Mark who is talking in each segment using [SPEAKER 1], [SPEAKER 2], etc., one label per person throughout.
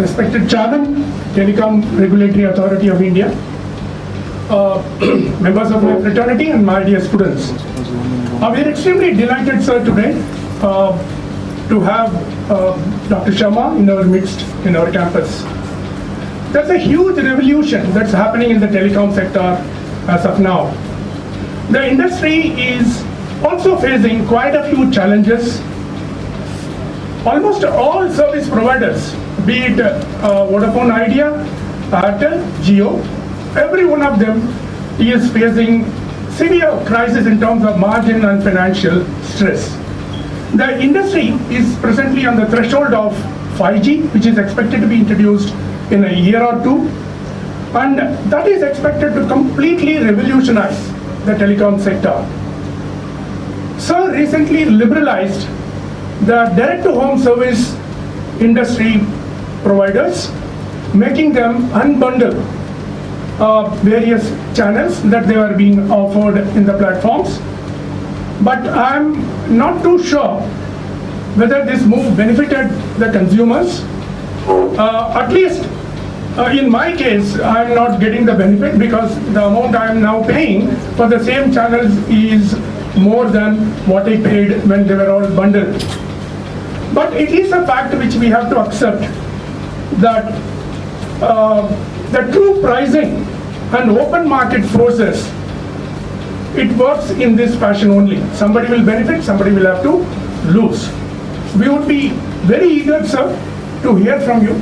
[SPEAKER 1] respected Chairman, Telecom Regulatory Authority of India, members of my fraternity and my dear students. We are extremely delighted, sir, today to have Dr. Sharma in our midst, in our campus. There's a huge revolution that's happening in the telecom sector as of now. The industry is also facing quite a few challenges. Almost all service providers, be it Vodafone Idea, Airtel, Jio, every one of them is facing severe crisis in terms of margin and financial stress. The industry is presently on the threshold of 5G, which is expected to be introduced in a year or two, and that is expected to completely revolutionize the telecom sector. Sir recently liberalized the direct-to-home service industry providers, making them unbundle various channels that they are being offered in the platforms. But I'm not too sure whether this move benefited the consumers. At least in my case, I'm not getting the benefit because the amount I am now paying for the same channels is more than what I paid when they were all bundled. But it is a fact which we have to accept that the true pricing and open market forces, it works in this fashion only. Somebody will benefit, somebody will have to lose. We would be very eager, sir, to hear from you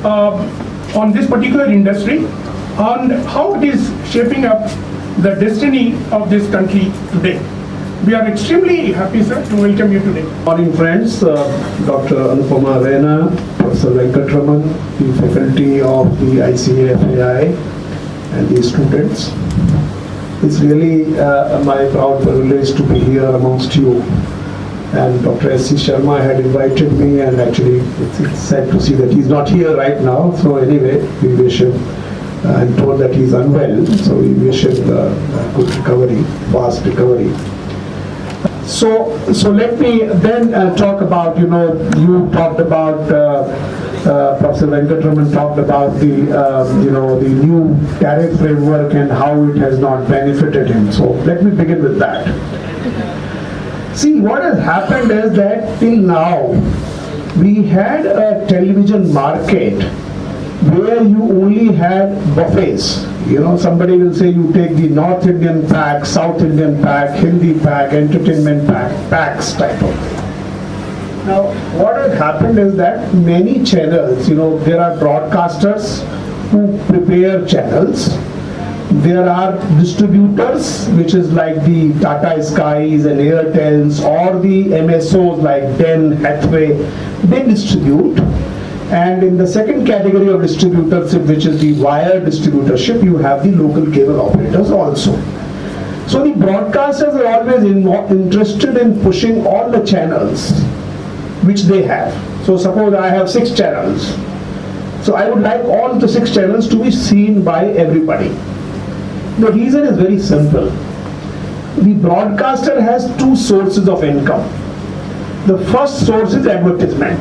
[SPEAKER 1] on this particular industry, on how it is shaping up the destiny of this country today. We are extremely happy, sir, to welcome you today.
[SPEAKER 2] Morning, friends. Dr. Anupama Rena, Professor Venkatraman, the faculty of the ICAFAI, and the students. It's really my proud privilege to be here amongst you. And Dr. RS Sharma had invited me, and actually it's sad to see that he's not here right now. So anyway, we wish him, I'm told that he's unwell, so we wish him good recovery, fast recovery. So let me then talk about, you talked about, Professor Venkatraman talked about the new tariff framework and how it has not benefited him. So let me begin with that. See, what has happened is that till now, we had a television market where you only had buffets. Somebody will say you take the North Indian pack, South Indian pack, Hindi pack, entertainment pack, packs type of thing. Now, what has happened is that many channels, there are broadcasters who prepare channels. There are distributors, which is like the Tata Skies and Airtels, or the MSOs like Den, Hathway, they distribute. And in the second category of distributorship, which is the wire distributorship, you have the local cable operators also. So the broadcasters are always interested in pushing all the channels which they have. So suppose I have 6 channels. So I would like all the 6 channels to be seen by everybody. The reason is very simple. The broadcaster has 2 sources of income. The first source is advertisement.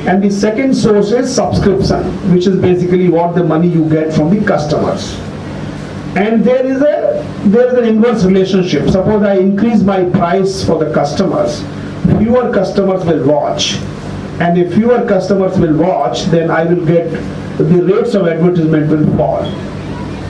[SPEAKER 2] And the second source is subscription, which is basically what the money you get from the customers. And there is an inverse relationship. Suppose I increase my price for the customers, fewer customers will watch. And if fewer customers will watch, then I will get, the rates of advertisement will fall.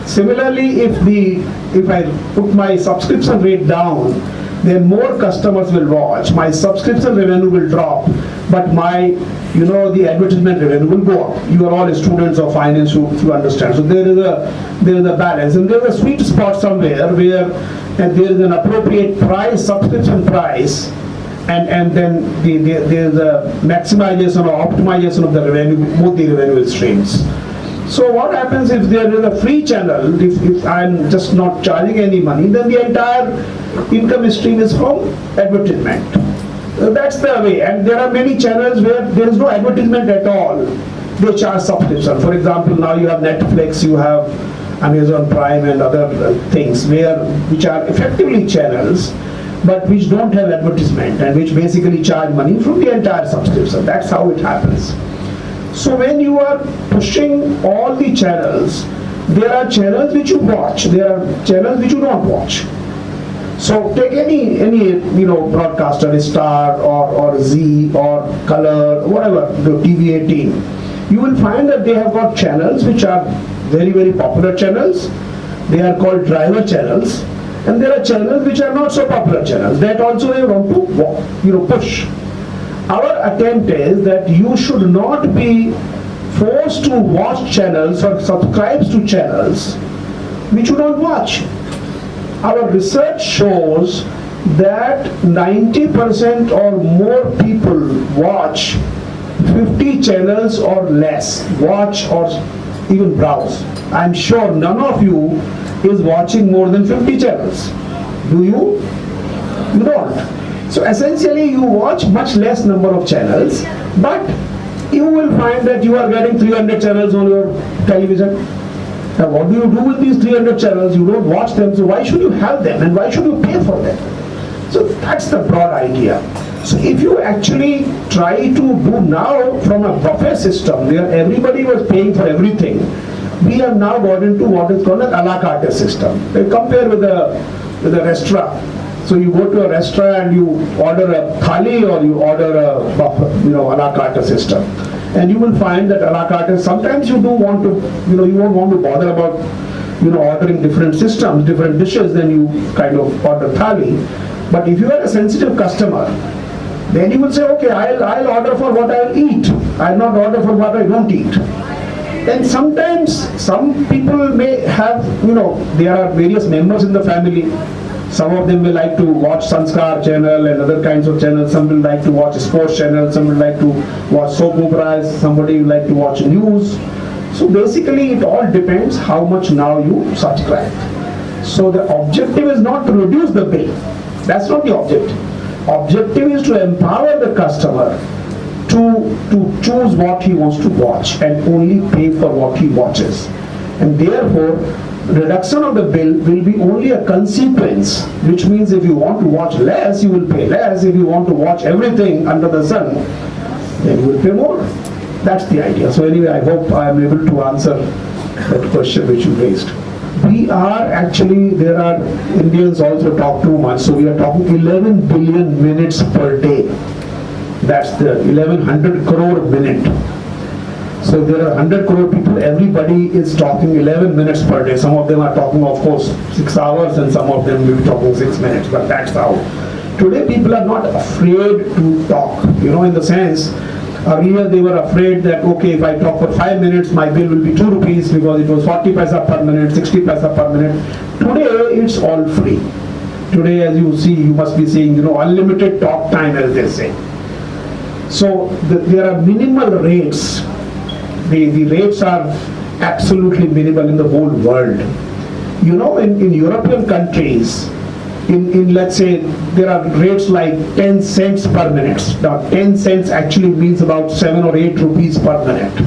[SPEAKER 2] Similarly, if I put my subscription rate down, then more customers will watch. My subscription revenue will drop, but my, the advertisement revenue will go up. You are all students of finance, you understand. So there is a balance, and there is a sweet spot somewhere where there is an appropriate price, subscription price, and then there is a maximization or optimization of the revenue, both the revenue streams. So what happens if there is a free channel, if I'm just not charging any money, then the entire income stream is from advertisement. That's the way. And there are many channels where there is no advertisement at all. They charge subscription. For example, now you have Netflix, you have Amazon Prime and other things which are effectively channels, but which don't have advertisement and which basically charge money from the entire subscription. That's how it happens. So when you are pushing all the channels, there are channels which you watch, there are channels which you don't watch. So take any broadcaster, Star or Z or Color, whatever, the TV 18. You will find that they have got channels which are very, very popular channels. They are called driver channels. And there are channels which are not so popular channels. That also they want to push. Our attempt is that you should not be forced to watch channels or subscribe to channels which you don't watch. Our research shows that 90% or more people watch 50 channels or less, watch or even browse. I'm sure none of you is watching more than 50 channels. Do you? You don't. So essentially you watch much less number of channels, but you will find that you are getting 300 channels on your television. Now what do you do with these 300 channels? You don't watch them, so why should you have them and why should you pay for them? So that's the broad idea. So if you actually try to do now from a buffet system where everybody was paying for everything, we have now got into what is called an a la carte system. Compare with a restaurant. So you go to a restaurant and you order a thali or you order a buffet, a la carte system. And you will find that a la carte, sometimes you do want to, you won't want to bother about, ordering different systems, different dishes, then you kind of order thali. But if you are a sensitive customer, then you will say, okay, I'll order for what I'll eat. I'll not order for what I don't eat. And sometimes some people may have, there are various members in the family. Some of them will like to watch Sanskar channel and other kinds of channels. Some will like to watch sports channel. Some will like to watch soap operas. Somebody will like to watch news. So basically it all depends how much now you subscribe. So the objective is not to reduce the bill. That's not the objective. Objective is to empower the customer to choose what he wants to watch and only pay for what he watches. And therefore, reduction of the bill will be only a consequence, which means if you want to watch less, you will pay less. If you want to watch everything under the sun, then you will pay more. That's the idea. So anyway, I hope I am able to answer that question which you raised. We are actually, there are Indians also talk too much, so we are talking 11 billion minutes per day. That's the 1100 crore minute. So there are 100 crore people, everybody is talking 11 minutes per day. Some of them are talking, of course, 6 hours and some of them will be talking 6 minutes, but that's how. Today people are not afraid to talk, in the sense, earlier they were afraid that, okay, if I talk for 5 minutes, my bill will be 2 rupees because it was 40 paisa per minute, 60 paisa per minute. Today it's all free. Today, as you see, you must be seeing, unlimited talk time, as they say. So there are minimal rates. The rates are absolutely minimal in the whole world. In European countries, in let's say, there are rates like 10 cents per minute. Now 10 cents actually means about 7 or 8 rupees per minute.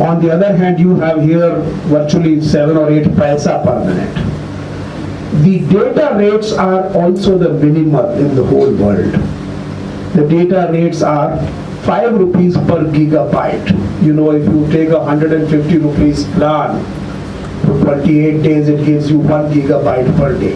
[SPEAKER 2] On the other hand, you have here virtually 7 or 8 paisa per minute. The data rates are also the minimal in the whole world. The data rates are 5 rupees per gigabyte. If you take a 150 rupees plan, for 28 days it gives you 1 gigabyte per day.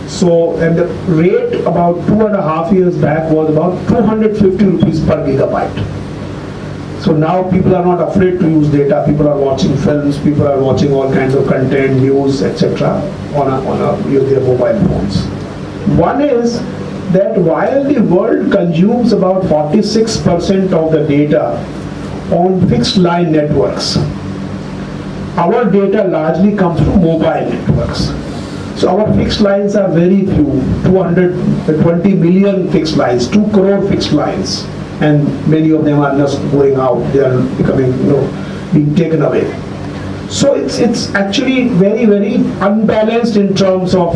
[SPEAKER 2] So, and the rate about 2.5 years back was about 250 rupees per gigabyte. So now people are not afraid to use data. People are watching films, people are watching all kinds of content, news, etc. on their mobile phones. One is that while the world consumes about 46% of the data on fixed line networks, our data largely comes from mobile networks. So our fixed lines are very few, 220 million fixed lines, 2 crore fixed lines, and many of them are just going out, they are becoming, being taken away. So it's actually very, very unbalanced in terms of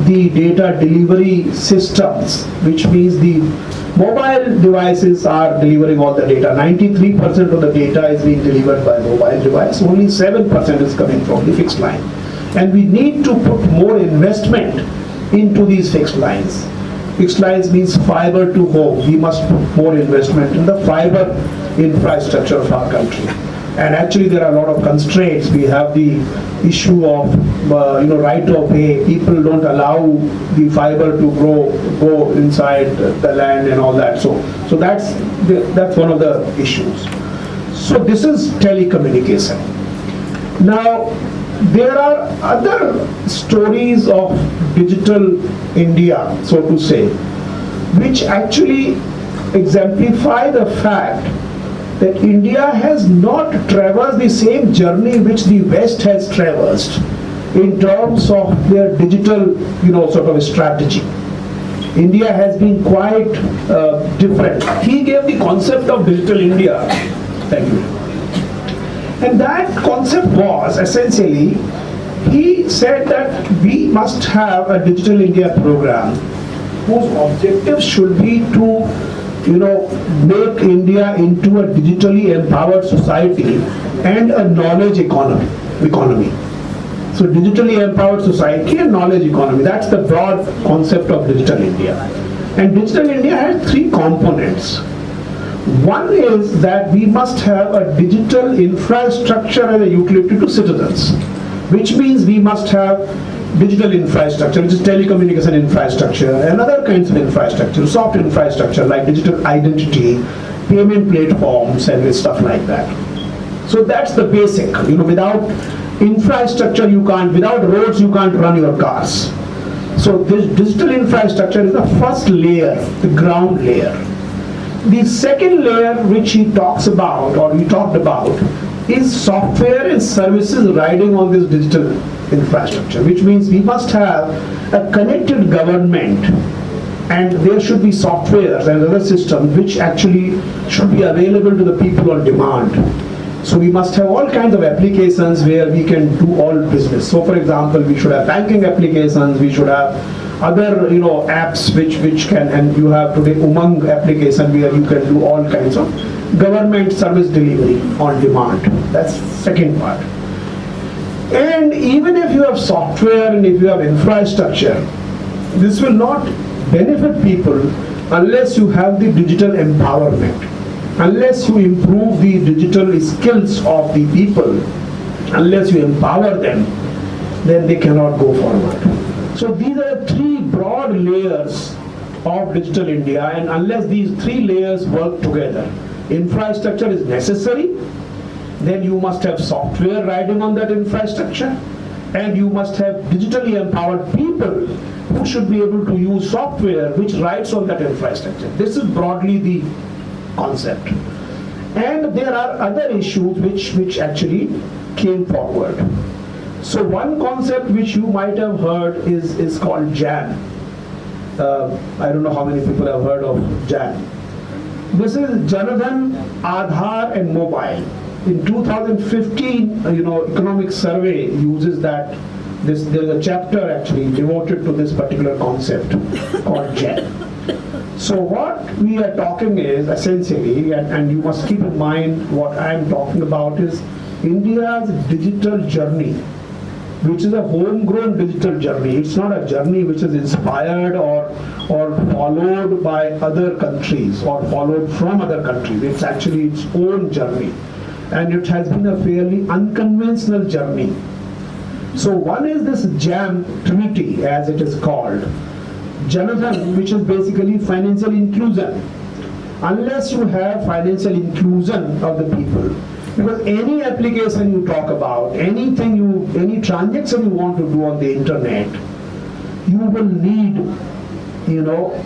[SPEAKER 2] the data delivery systems, which means the mobile devices are delivering all the data. 93% of the data is being delivered by mobile device, only 7% is coming from the fixed line. And we need to put more investment into these fixed lines. Fixed lines means fiber to home. We must put more investment in the fiber infrastructure of our country. And actually there are a lot of constraints. We have the issue of right of way. People don't allow the fiber to go inside the land and all that. So that's one of the issues. So this is telecommunication. Now there are other stories of digital India, so to say, which actually exemplify the fact that India has not traversed the same journey which the West has traversed in terms of their digital, sort of strategy. India has been quite different. He gave the concept of digital India. Thank you. And that concept was essentially, he said that we must have a digital India program whose objective should be to make India into a digitally empowered society and a knowledge economy. So digitally empowered society and knowledge economy, that's the broad concept of digital India. And digital India has three components. One is that we must have a digital infrastructure and a utility to citizens, which means we must have digital infrastructure, which is telecommunication infrastructure, and other kinds of infrastructure, soft infrastructure like digital identity, payment platforms, and stuff like that. So that's the basic. Without infrastructure, without roads, you can't run your cars. So this digital infrastructure is the first layer, the ground layer. The second layer, which he talked about, is software and services riding on this digital infrastructure, which means we must have a connected government, and there should be softwares and other systems which actually should be available to the people on demand. So we must have all kinds of applications where we can do all business. So for example, we should have banking applications, we should have other apps which can, and you have today Umang application where you can do all kinds of government service delivery on demand. That's second part. And even if you have software and if you have infrastructure, this will not benefit people unless you have the digital empowerment, unless you improve the digital skills of the people, unless you empower them, then they cannot go forward. So these are three broad layers of digital India, and unless these three layers work together, infrastructure is necessary, then you must have software riding on that infrastructure, and you must have digitally empowered people who should be able to use software which rides on that infrastructure. This is broadly the concept. And there are other issues which actually came forward. So one concept which you might have heard is called JAM. I don't know how many people have heard of JAM. This is Janadhan, Aadhaar and Mobile. In 2015, economic survey uses that. There is a chapter actually devoted to this particular concept called JAM. So what we are talking is essentially, and you must keep in mind what I am talking about, is India's digital journey, which is a homegrown digital journey. It's not a journey which is inspired or followed by other countries or followed from other countries. It's actually its own journey. And it has been a fairly unconventional journey. So one is this JAM Trinity, as it is called. Janadhan, which is basically financial inclusion. Unless you have financial inclusion of the people, because any application you talk about, any transaction you want to do on the internet, you will need,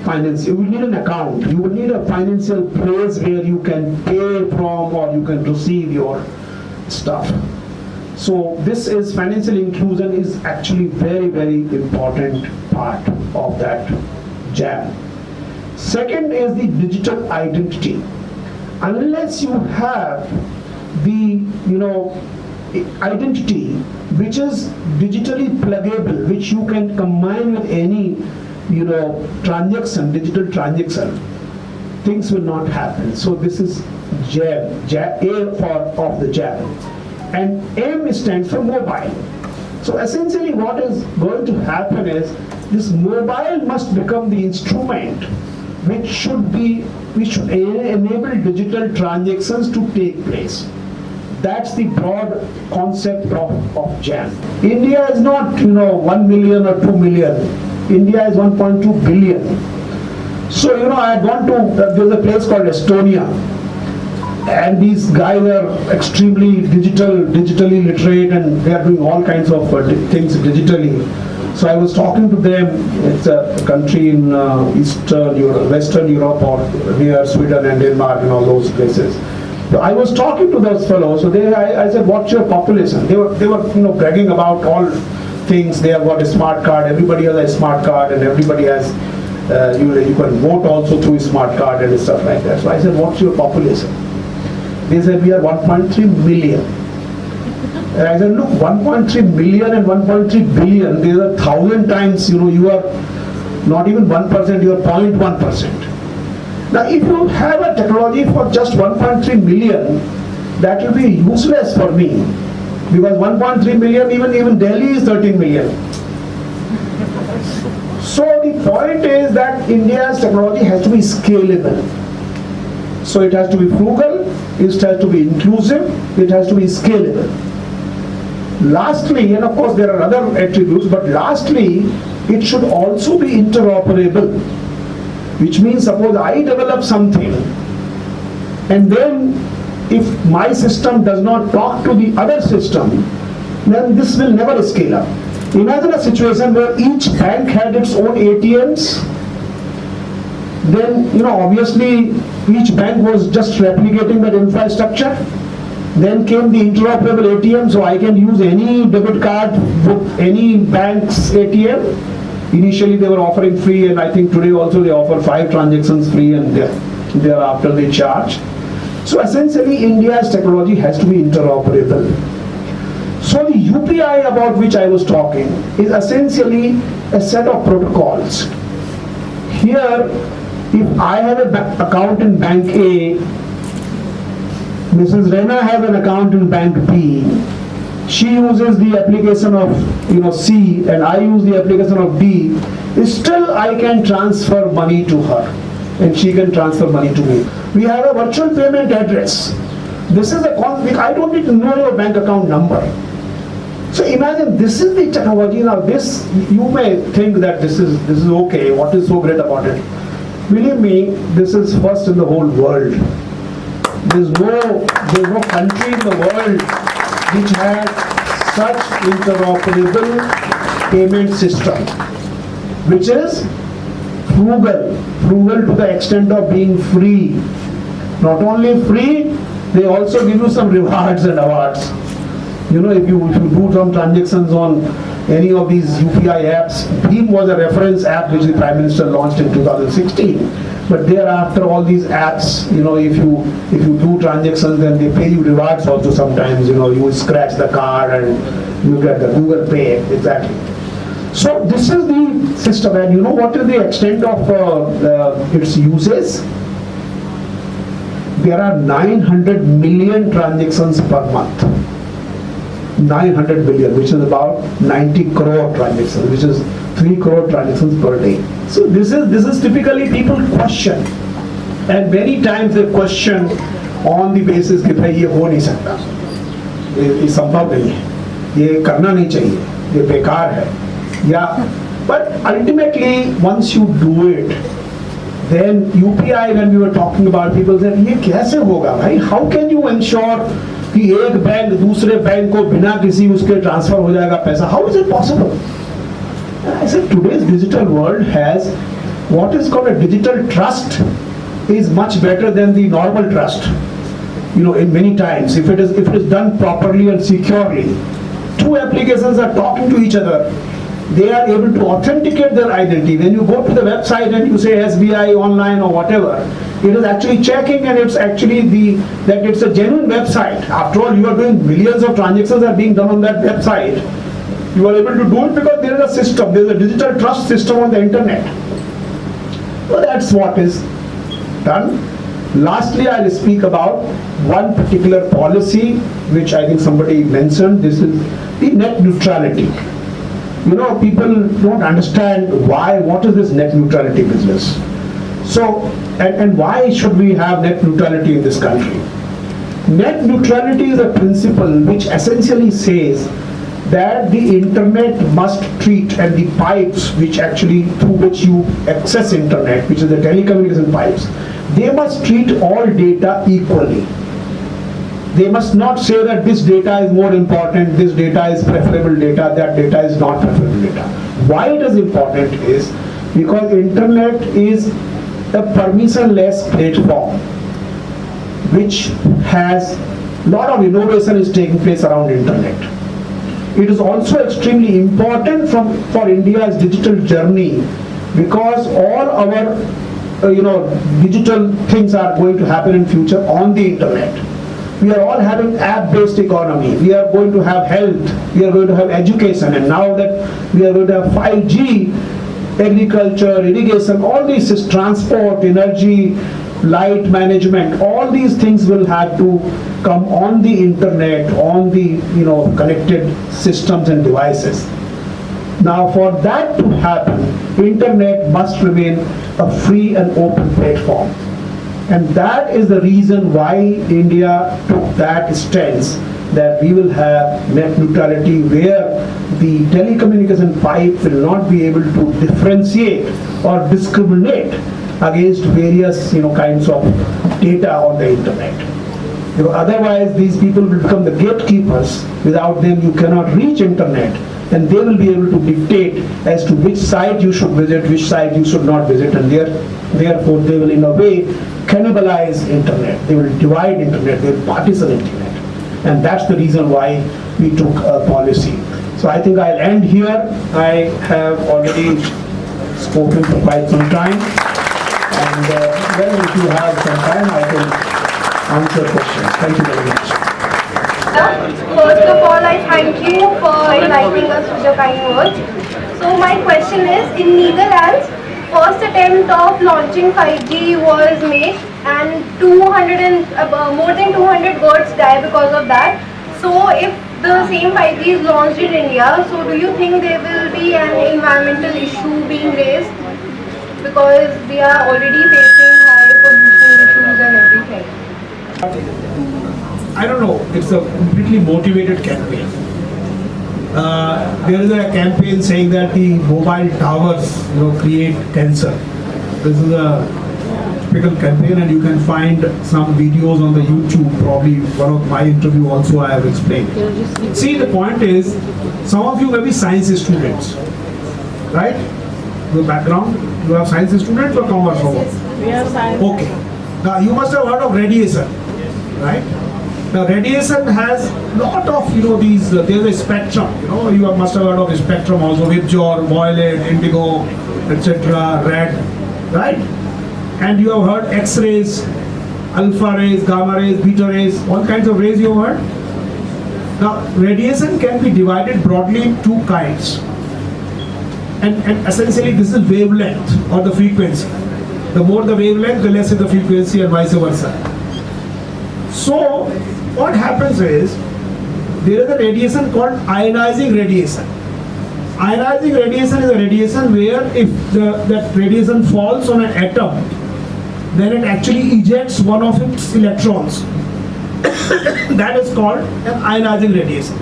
[SPEAKER 2] finance. You will need an account. You will need a financial place where you can pay from or you can receive your stuff. So this is financial inclusion is actually very, very important part of that JAM. Second is the digital identity. Unless you have the identity which is digitally pluggable, which you can combine with any digital transaction, things will not happen. So this is JAM, A of the JAM, and M stands for mobile. So essentially what is going to happen is this mobile must become the instrument we should enable digital transactions to take place. That's the broad concept of JAM. India is not, 1 million or 2 million. India is 1.2 billion. So, I had gone to, there's a place called Estonia. And these guys are extremely digitally literate, and they are doing all kinds of things digitally. So I was talking to them. It's a country in Eastern Europe, Western Europe, or near Sweden and Denmark and all those places. So I was talking to those fellows. So I said, "What's your population?" They were bragging about all things. They have got a smart card. Everybody has a smart card, and everybody has. You can vote also through a smart card and stuff like that. So I said, "What's your population?" They said, "We are 1.3 million. And I said, "Look, 1.3 million and 1.3 billion, these are 1,000 times, you are not even 1%, you are 0.1%. Now, if you have a technology for just 1.3 million, that will be useless for me. Because 1.3 million, even Delhi is 13 million. So the point is that India's technology has to be scalable. So it has to be frugal, it has to be inclusive, it has to be scalable. Lastly, and of course there are other attributes, but lastly, it should also be interoperable. Which means suppose I develop something, and then if my system does not talk to the other system, then this will never scale up. Imagine a situation where each bank had its own ATMs, then obviously each bank was just replicating that infrastructure. Then came the interoperable ATM, so I can use any debit card with any bank's ATM. Initially they were offering free, and I think today also they offer 5 transactions free, and thereafter they charge. So essentially India's technology has to be interoperable. So the UPI about which I was talking is essentially a set of protocols. Here, if I have an account in bank A, Mrs. Rena has an account in bank B. She uses the application of C, and I use the application of D. Still, I can transfer money to her, and she can transfer money to me. We have a virtual payment address. This is I don't need to know your bank account number. So imagine this is the technology. Now this, you may think that this is okay. What is so great about it? Believe me, this is first in the whole world. There's no country in the world which has such interoperable payment system, which is frugal to the extent of being free. Not only free, they also give you some rewards and awards. If you do some transactions on any of these UPI apps, Bheem was a reference app which the Prime Minister launched in 2016. But thereafter, all these apps, if you do transactions, then they pay you rewards also sometimes. You scratch the card and you get the Google Pay, exactly. So this is the system, and what is the extent of its uses? There are 900 million transactions per month. 900 billion, which is about 90 crore transactions, which is 3 crore transactions per day. So this is typically people question, and many times they question on the basis कि भाई ये हो नहीं सकता, ये संभव नहीं है, ये करना नहीं चाहिए, ये बेकार है, but ultimately once you do it, then UPI, when we were talking about, people said ये कैसे होगा भाई? How can you ensure कि एक बैंक दूसरे बैंक को बिना किसी उसके ट्रांसफर हो जाएगा पैसा? How is it possible? And I said today's digital world has what is called a digital trust is much better than the normal trust. In many times, if it is done properly and securely, two applications are talking to each other. They are able to authenticate their identity. When you go to the website and you say SBI online or whatever, it is actually checking, and it's actually that it's a genuine website. After all, you are doing millions of transactions are being done on that website. You are able to do it because there is a system, there is a digital trust system on the internet. So that's what is done. Lastly, I will speak about one particular policy which I think somebody mentioned. This is the net neutrality. People don't understand what is this net neutrality business. So, and why should we have net neutrality in this country? Net neutrality is a principle which essentially says that the internet must treat, and the pipes which actually through which you access internet, which is the telecommunication pipes, they must treat all data equally. They must not say that this data is more important, this data is preferable data, that data is not preferable data. Why it is important is because internet is a permissionless platform which has a lot of innovation is taking place around internet. It is also extremely important for India's digital journey because all our digital things are going to happen in future on the internet. We are all having app-based economy. We are going to have health. We are going to have education. And now that we are going to have 5G, agriculture, irrigation, all this is transport, energy, light management, all these things will have to come on the internet, on the connected systems and devices. Now for that to happen, internet must remain a free and open platform. And that is the reason why India took that stance that we will have net neutrality where the telecommunication pipe will not be able to differentiate or discriminate against various kinds of data on the internet. Otherwise these people will become the gatekeepers. Without them you cannot reach internet, and they will be able to dictate as to which site you should visit, which site you should not visit, and therefore they will in a way cannibalize internet. They will divide internet, they will partition internet. And that's the reason why we took a policy. So I think I'll end here. I have already spoken for quite some time. And well, if you have some time, I can answer questions. Thank you very much.
[SPEAKER 3] First of all, I thank you for inviting us with your kind words. So my question is, in Netherlands, first attempt of launching 5G was made and more than 200 birds die because of that. So if the same 5G is launched in India, so do you think there will be an environmental issue being raised? Because we are already facing high pollution issues and everything.
[SPEAKER 4] I don't know, it's a completely motivated campaign. There is a campaign saying that the mobile towers create cancer. This is a typical campaign, and you can find some videos on the YouTube, probably one of my interview also I have explained. See, the point is, some of you may be science students, right? The background, you have science students or commerce or what?
[SPEAKER 5] We have science.
[SPEAKER 4] Okay. Now you must have heard of radiation, right? Now radiation has lot of these. There's a spectrum. You must have heard of a spectrum also: Vibjor, violet, indigo, etc., red, right? And you have heard X-rays, alpha rays, gamma rays, beta rays, all kinds of rays you have heard. Now radiation can be divided broadly in two kinds, and essentially this is wavelength or the frequency. The more the wavelength, the less is the frequency, and vice versa. So what happens is, there is a radiation called ionizing radiation. Ionizing radiation is a radiation where if that radiation falls on an atom, then it actually ejects one of its electrons. That is called an ionizing radiation.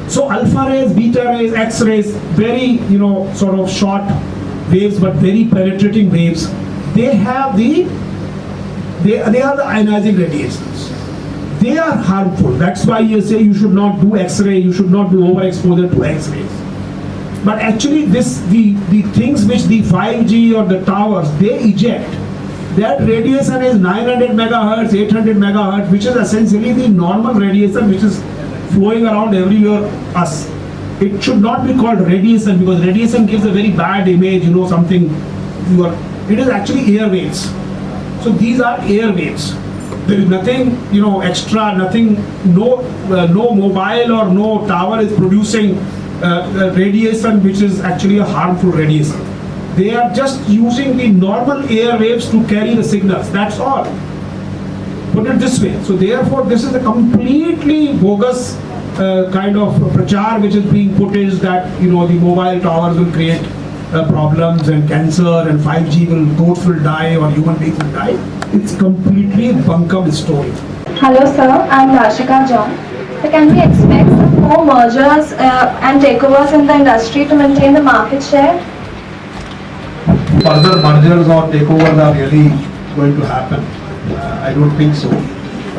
[SPEAKER 4] So alpha rays, beta rays, X-rays, very sort of short waves but very penetrating waves, they are the ionizing radiations. They are harmful. That's why you say you should not do X-ray, you should not do overexposure to X-rays. But actually the things which the 5G or the towers, they eject, that radiation is 900 megahertz, 800 megahertz, which is essentially the normal radiation which is flowing around everywhere us. It should not be called radiation, because radiation gives a very bad image, something it is actually air waves. So these are air waves. There is nothing, extra, nothing, no mobile or no tower is producing radiation which is actually a harmful radiation. They are just using the normal air waves to carry the signals, that's all. Put it this way. So therefore this is a completely bogus kind of prachar which is being put, is that the mobile towers will create problems and cancer and 5G goats will die or human beings will die. It's completely bunkum story.
[SPEAKER 5] Hello sir, I'm Rashika John. So can we expect some more mergers and takeovers in the industry to maintain the market share?
[SPEAKER 4] Further mergers or takeovers are really going to happen. I don't think so.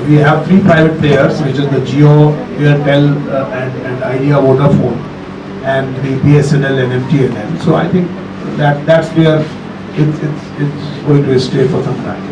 [SPEAKER 4] We have three private players, which is the Jio, Airtel and Idea Vodafone, and the BSNL and MTNL. So I think that's where it's going to stay for some time.